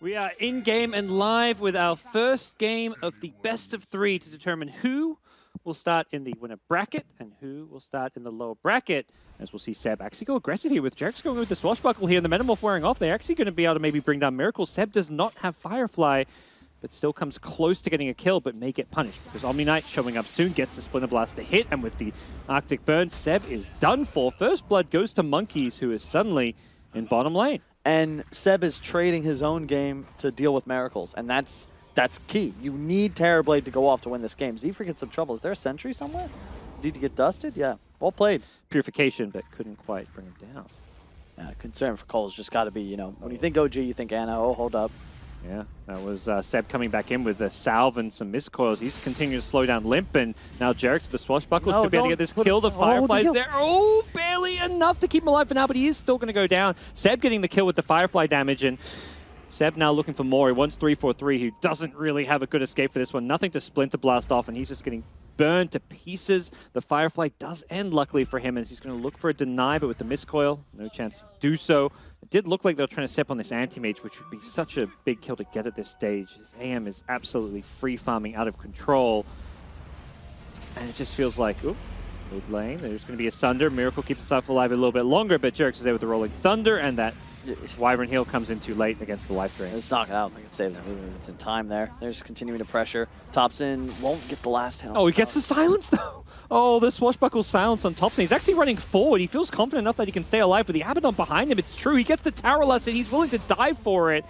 We are in-game and live with our first game of the best of 3 to determine who will start in the winner bracket and who will start in the lower bracket. As we'll see Seb actually go aggressive here with Jerks going with the swashbuckle here and the Metamorph wearing off. They're actually going to be able to maybe bring down Miracle. Seb does not have Firefly, but still comes close to getting a kill, but may get punished because Omni Knight showing up soon gets the Splinter Blast to hit, and with the Arctic Burn, Seb is done for. First blood goes to Monkeys, who is suddenly in bottom lane. And Seb is trading his own game to deal with miracles, and that's key. You need Terrorblade to go off to win this game. Zephyr gets some trouble. Is there a sentry somewhere? Need to get dusted? Yeah, well played. Purification, but couldn't quite bring him down. Concern for CoL's just got to be, when you think OG, you think Anna. Oh, hold up. Yeah, that was Seb coming back in with a salve and some miscoils. He's continuing to slow down Limp, and now Jarek with the swashbuckle could be able to get this kill. The Firefly's there. Oh, barely enough to keep him alive for now, but he is still going to go down. Seb getting the kill with the Firefly damage, and Seb now looking for more. He wants 3-4-3, who doesn't really have a good escape for this one. Nothing to Splinter Blast off, and he's just getting burned to pieces. The Firefly does end, luckily for him, and he's going to look for a deny, but with the miscoil, no chance to do so. It did look like they were trying to step on this anti-mage, which would be such a big kill to get at this stage. His AM is absolutely free-farming out of control. And it just feels like, oop, mid lane, there's going to be a Sunder. Miracle keeps himself alive a little bit longer, but Jerks is there with the Rolling Thunder, and that Wyvern heal comes in too late against the life drain. It's not going to, I don't think it saves him. It's in time there. They're just continuing to pressure. Topson won't get the last hit. Oh, he gets the silence though. Oh, the swashbuckle silence on Topson. He's actually running forward. He feels confident enough that he can stay alive with the Abaddon behind him. It's true. He gets the Tower lesson. He's willing to die for it.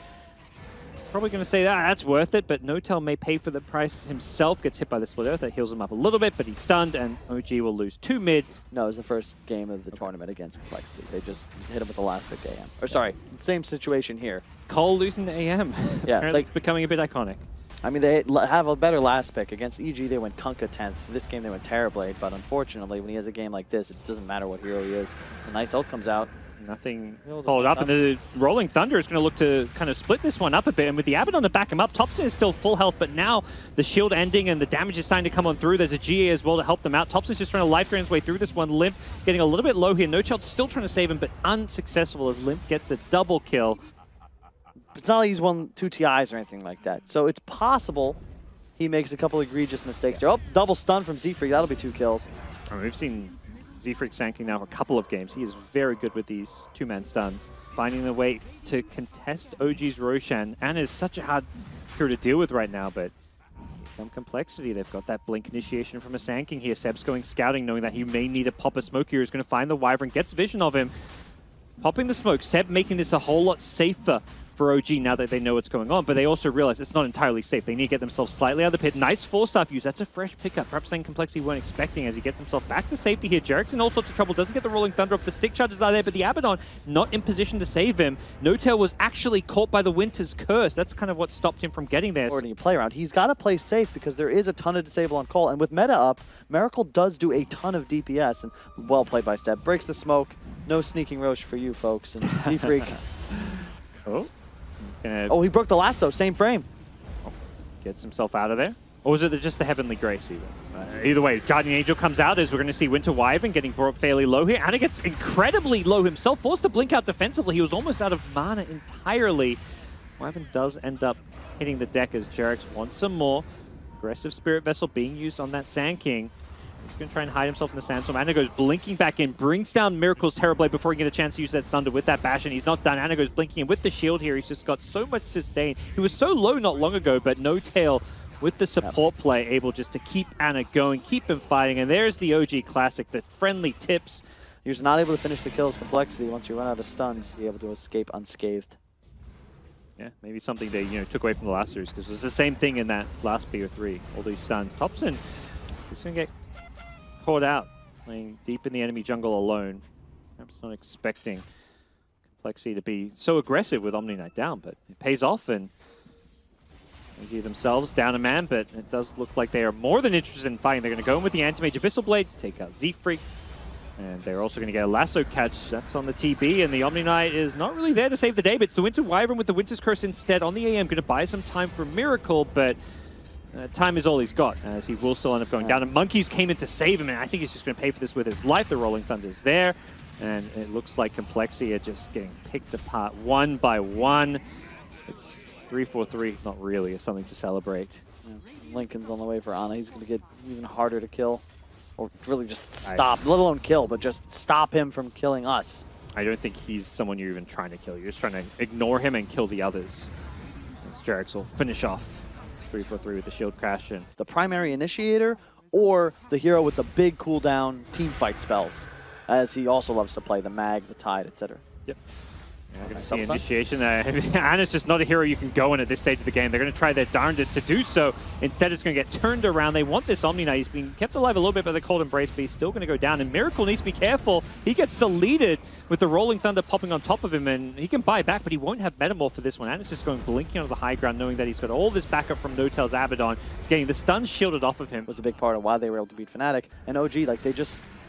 Probably going to say that's worth it, but Notel may pay for the price himself. Gets hit by the Split Earth. That heals him up a little bit, but he's stunned, and OG will lose 2 mid. No, it was the first game of the tournament against Complexity. They just hit him with the last pick AM. Or sorry, same situation here. CoL losing to AM. Yeah, it's becoming a bit iconic. I mean, they have a better last pick. Against EG, they went Kunkka 10th. For this game, they went Terrorblade, but unfortunately, when he has a game like this, it doesn't matter what hero he is. A nice ult comes out. Nothing followed up, and the Rolling Thunder is going to look to kind of split this one up a bit, and with the Abaddon to back him up, Topson is still full health, but now the shield ending and the damage is starting to come on through. There's a GA as well to help them out. Topson's just trying to life drain his way through this one. Limp getting a little bit low here. No Child still trying to save him, but unsuccessful as Limp gets a double kill. It's not like he's won 2 TIs or anything like that, so it's possible he makes a couple egregious mistakes there. Oh, double stun from Zephyr. That'll be 2 kills. We've seen Zephyr Sanking now for a couple of games. He is very good with these 2-man stuns, finding a way to contest OG's Roshan. Anna is such a hard hero to deal with right now, but from Complexity, they've got that blink initiation from a Sanking here. Seb's going scouting, knowing that he may need a pop a smoke here. He's going to find the Wyvern, gets vision of him, popping the smoke. Seb making this a whole lot safer for OG now that they know what's going on, but they also realize it's not entirely safe. They need to get themselves slightly out of the pit. Nice 4-star use. That's a fresh pickup. Perhaps saying Complexity weren't expecting as he gets himself back to safety here. Jerk's in all sorts of trouble. Doesn't get the Rolling Thunder up. The stick charges are there, but the Abaddon not in position to save him. Notel was actually caught by the Winter's Curse. That's kind of what stopped him from getting there. Or play around. He's got to play safe because there is a ton of disable on CoL, and with meta up, Miracle does do a ton of DPS, and well played by Seb. Breaks the smoke. No sneaking Roche for you folks. And Z-Freak. Oh, he broke the lasso, same frame. Gets himself out of there. Or was it just the Heavenly Grace even? Either way, Guardian Angel comes out as we're going to see Winter Wyvern getting brought fairly low here. Anna gets incredibly low himself, forced to blink out defensively. He was almost out of mana entirely. Wyvern does end up hitting the deck as Jarex wants some more. Aggressive Spirit Vessel being used on that Sand King. He's going to try and hide himself in the sandstorm. Anna goes blinking back in, brings down Miracle's Terrorblade before he can get a chance to use that Sunder with that bash, and he's not done. Anna goes blinking in with the shield here. He's just got so much sustain. He was so low not long ago, but No Tail with the support play able just to keep Anna going, keep him fighting, and there's the OG classic, the friendly tips. You're just not able to finish the kills. Complexity, once you run out of stuns, you're able to escape unscathed. Yeah, maybe something they took away from the last series, because it was the same thing in that last BO3, all these stuns. Topson is going to get caught out, playing deep in the enemy jungle alone. Perhaps not expecting Complexity to be so aggressive with Omni Knight down, but it pays off, and they themselves down a man, but it does look like they are more than interested in fighting. They're going to go in with the Anti-Mage Abyssal Blade, take out Z-Freak, and they're also going to get a lasso catch. That's on the TB, and the Omni Knight is not really there to save the day, but it's the Winter Wyvern with the Winter's Curse instead on the AM, going to buy some time for Miracle, but time is all he's got, as he will still end up going down. And Monkeys came in to save him, and I think he's just going to pay for this with his life. The Rolling Thunder is there, and it looks like Complexity are just getting picked apart one by one. It's 3-4-3, not really, it's something to celebrate. Yeah. Lincoln's on the way for Ana. He's going to get even harder to kill. Or really just stop, let alone kill, but just stop him from killing us. I don't think he's someone you're even trying to kill. You're just trying to ignore him and kill the others. As Jerax will finish off 3-4-3 with the shield crash. And the primary initiator or the hero with the big cooldown team fight spells, as he also loves to play the mag, the tide, etc. Yep. You're going to see initiation there. Ana's just not a hero you can go in at this stage of the game. They're going to try their darndest to do so. Instead, it's going to get turned around. They want this Omni Knight. He's been kept alive a little bit by the Cold Embrace, but he's still going to go down. And Miracle needs to be careful. He gets deleted with the Rolling Thunder popping on top of him, and he can buy back, but he won't have Metamorph for this one. Ana's just going blinking onto the high ground, knowing that he's got all this backup from Notel's Abaddon. He's getting the stun shielded off of him. Was a big part of why they were able to beat Fnatic. And OG, like,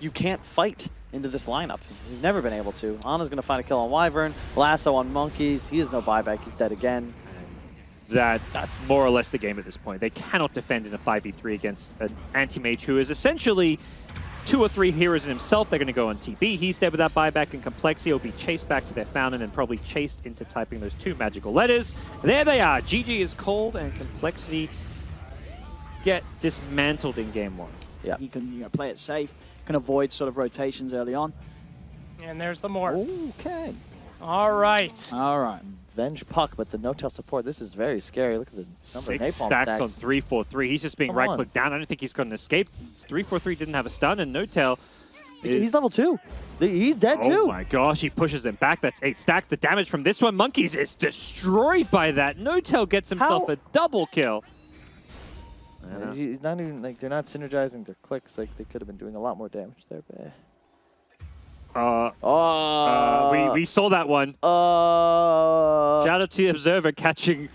you can't fight into this lineup. You've never been able to. Ana's going to find a kill on Wyvern, lasso on Monkeys. He has no buyback. He's dead again. That's more or less the game at this point. They cannot defend in a 5v3 against an anti-mage who is essentially 2 or 3 heroes in himself. They're going to go on TB. He's dead without buyback, and Complexity will be chased back to their fountain and probably chased into typing those 2 magical letters. There they are. GG is cold, and Complexity get dismantled in game 1. Yeah, he can play it safe, can avoid sort of rotations early on. And there's the more. Okay. All right. All right. Venge Puck, but the Notel support, this is very scary. Look at the number 6 of napalm stacks on 3-4-3. He's just being right-clicked down. I don't think he's got an escape. 3-4-3 didn't have a stun, and Notel he's level 2. He's dead too. Oh my gosh, he pushes him back. That's 8 stacks. The damage from this one, Monkeys, is destroyed by that. Notel gets himself a double kill. He's not even, like, they're not synergizing their clicks. Like, they could have been doing a lot more damage there. We saw that one. Shout out to the Observer catching,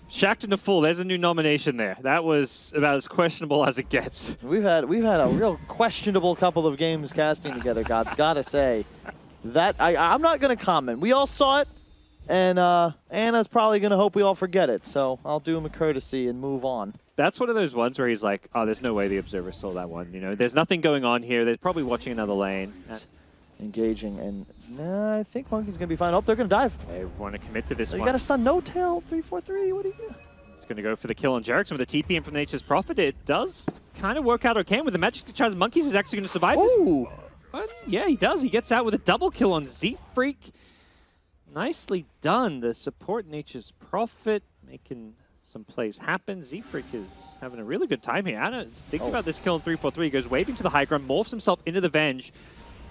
Shacked in the Full. There's a new nomination there. That was about as questionable as it gets. We've had a real questionable couple of games casting together, gotta say. That I'm not gonna comment. We all saw it, and Anna's probably gonna hope we all forget it. So I'll do him a courtesy and move on. That's one of those ones where he's like, oh, there's no way the Observer saw that one. There's nothing going on here. They're probably watching another lane. Engaging, and I think Monkey's going to be fine. Oh, they're going to dive. They want to commit to this one. You got to stun Notel, 3-4-3. What do you do? He's going to go for the kill on Jerax with the TP in from Nature's Prophet. It does kind of work out okay. With the Magic Charge, Monkeys is actually going to survive Ooh. this. Yeah, he does. He gets out with a double kill on Z-Freak. Nicely done. The support Nature's Prophet making some plays happen. Z-Freak is having a really good time here. Anna thinking about this kill on 3-4-3. Goes waving to the high ground, morphs himself into the Venge.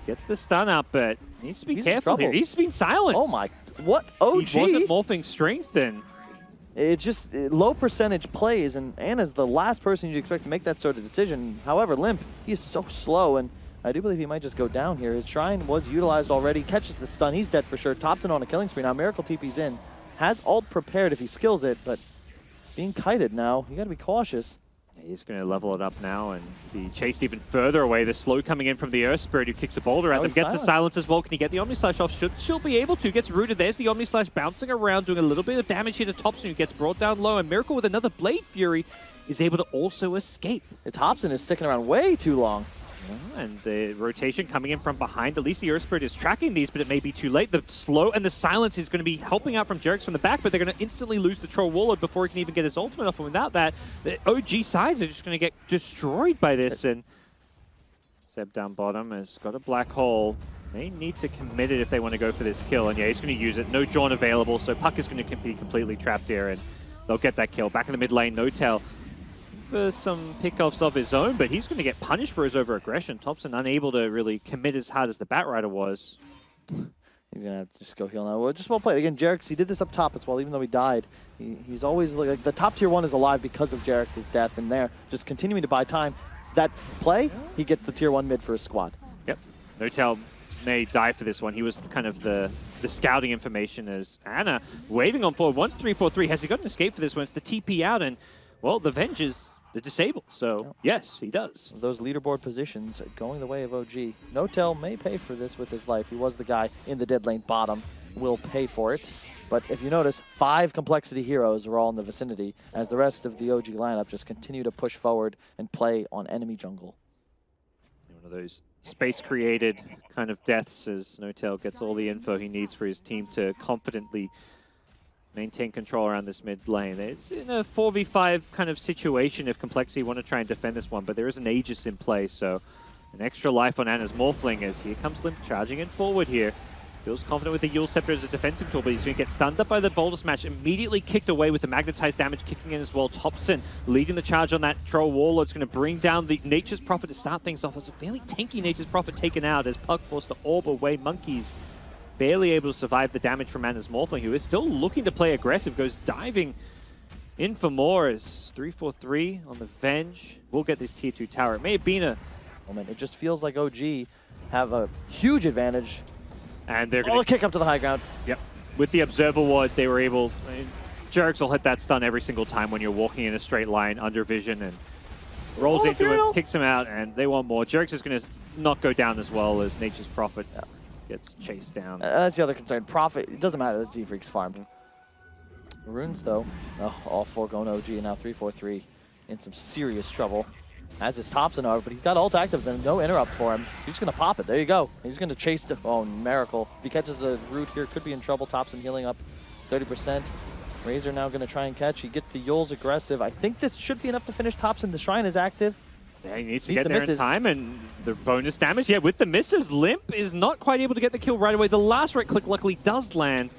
Gets the stun up, but needs to be careful here. He's been silenced. Oh my, what OG? He wasn't morphing strength, and it's just low percentage plays, and Anna's the last person you'd expect to make that sort of decision. However, Limp, he's so slow, and I do believe he might just go down here. His Shrine was utilized already, catches the stun, he's dead for sure. Thompson on a killing spree now. Miracle TP's in, has ult prepared if he skills it, but being kited now, you gotta be cautious. He's going to level it up now and be chased even further away. The slow coming in from the Earth Spirit who kicks a boulder at them. Gets the silence as well. Can he get the Omni Slash off? She'll be able to. Gets rooted. There's the Omni Slash bouncing around, doing a little bit of damage here to Thompson, who gets brought down low. And Miracle with another Blade Fury is able to also escape. Thompson is sticking around way too long. And the rotation coming in from behind. At least the Earth Spirit is tracking these, but it may be too late. The slow and the silence is going to be helping out from Jerax from the back, but they're going to instantly lose the Troll Warlord before he can even get his ultimate off. And without that, the OG sides are just going to get destroyed by this. And Seb down bottom has got a black hole. They need to commit it if they want to go for this kill. And yeah, he's going to use it. No Jawn available, so Puck is going to be completely trapped here, and they'll get that kill. Back in the mid lane, Notel for some pickoffs of his own, but he's going to get punished for his over-aggression. Thompson unable to really commit as hard as the Batrider was. He's going to have to just go heal now. Well, just well played. Again, Jerax, he did this up top as well, even though he died. He's always, like the top tier 1 is alive because of Jerax's death, and there, just continuing to buy time. That play, he gets the tier 1 mid for his squad. Yep. Notel may die for this one. He was kind of the scouting information as Anna waving on forward. 1-3-4-3. Has he got an escape for this one? It's the TP out, and, well, the Venge is the disabled, so yes, he does. Those leaderboard positions going the way of OG. Notel may pay for this with his life. He was the guy in the dead lane bottom, will pay for it. But if you notice, 5 complexity heroes are all in the vicinity as the rest of the OG lineup just continue to push forward and play on enemy jungle. One of those space-created kind of deaths as Notel gets all the info he needs for his team to confidently maintain control around this mid lane. It's in a 4v5 kind of situation if Complexity want to try and defend this one, but there is an Aegis in play, so an extra life on Anna's Morphling as here comes Limp charging in forward here. Feels confident with the Yule Scepter as a defensive tool, but he's going to get stunned up by the Boulder Smash. Immediately kicked away with the magnetized damage kicking in as well. Thompson leading the charge on that Troll Warlord. It's going to bring down the Nature's Prophet to start things off. It's a fairly tanky Nature's Prophet taken out as Puck forced to orb away. Monkeys barely able to survive the damage from Anna's Morphling, who is still looking to play aggressive. Goes diving in for more as 3-4-3 on the Venge. We'll get this tier 2 tower. It may have been a... It just feels like OG have a huge advantage. And they're going to kick up to the high ground. Yep. With the Observer Ward, they were able... Jerks will hit that stun every single time when you're walking in a straight line under vision and rolls into it, kicks him out, and they want more. Jerks is going to not go down as well as Nature's Prophet gets chased down. That's the other concern. Prophet, it doesn't matter that Z-Freak's farmed. Runes, though, all 4 going OG, and now 3-4-3 in some serious trouble. As his Thompson over, but he's got ult active, then no interrupt for him. He's just going to pop it. There you go. He's going to chase the... Oh, miracle. If he catches a root here, could be in trouble. Thompson healing up 30%. Razor now going to try and catch. He gets the Yules aggressive. I think this should be enough to finish Thompson. The Shrine is active. Yeah, he needs to get there in time, and the bonus damage, yeah, with the misses, Limp is not quite able to get the kill right away. The last right click luckily does land,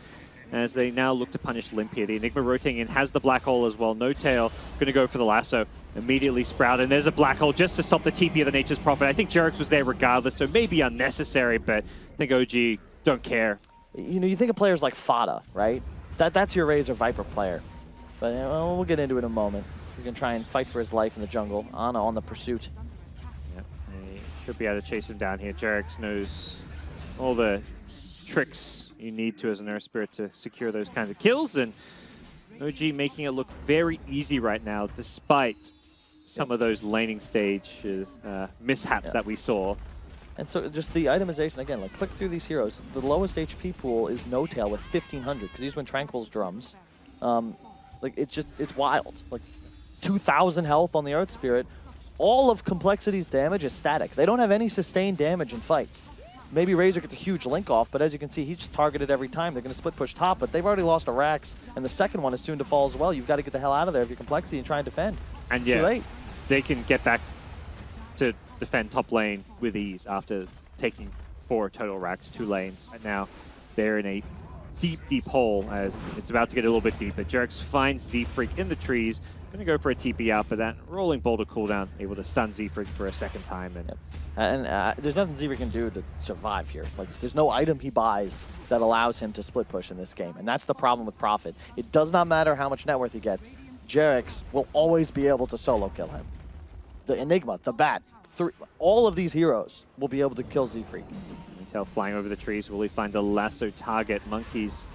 as they now look to punish Limp here. The Enigma rotating in, has the black hole as well. No Tail, going to go for the lasso. Immediately sprout, and there's a black hole just to stop the TP of the Nature's Prophet. I think Jerix was there regardless, so maybe unnecessary, but I think OG don't care. You know, you think of players like Fada, right? That's your Razor Viper player. But we'll get into it in a moment. He's going to try and fight for his life in the jungle. Ana on the pursuit. Yep, he should be able to chase him down here. Jerix knows all the tricks you need to as an Earth Spirit to secure those kinds of kills, and OG making it look very easy right now, despite some of those laning stage mishaps that we saw. And so just the itemization, again, like click through these heroes. The lowest HP pool is No Tail with 1,500, because he's when Tranquil's drums. Like it's wild. Like 2,000 health on the Earth Spirit. All of Complexity's damage is static. They don't have any sustained damage in fights. Maybe Razor gets a huge link off, but as you can see, he's just targeted every time. They're going to split push top, but they've already lost a Rax, and the second one is soon to fall as well. You've got to get the hell out of there if you're Complexity and try and defend. And it's too late. They can get back to defend top lane with ease after taking 4 total Rax, 2 lanes. Right now, they're in a deep, deep hole as it's about to get a little bit deeper. Jerks finds Z-Freak in the trees. Going to go for a TP out, but that rolling boulder cooldown, able to stun Z-Freak for a second time. And there's nothing Z-Freak can do to survive here. Like, there's no item he buys that allows him to split push in this game. And that's the problem with Prophet. It does not matter how much net worth he gets. Jerix will always be able to solo kill him. The Enigma, the Bat, all of these heroes will be able to kill Z-Freak. Tail flying over the trees. Will he find a lasso target? Monkeys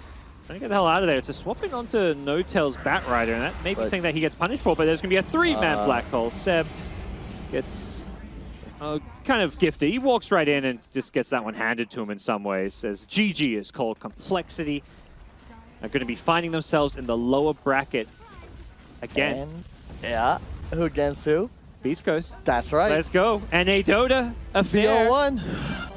trying to get the hell out of there. It's a swapping onto No Tail's Bat Rider, and that may be something that he gets punished for, but there's going to be a 3-man black hole. Seb gets kind of gifted. He walks right in and just gets that one handed to him in some ways. Says GG is called Complexity. They're going to be finding themselves in the lower bracket against. Who against who? Beast Coast. That's right. Let's go. NA DOTA affair. VO1.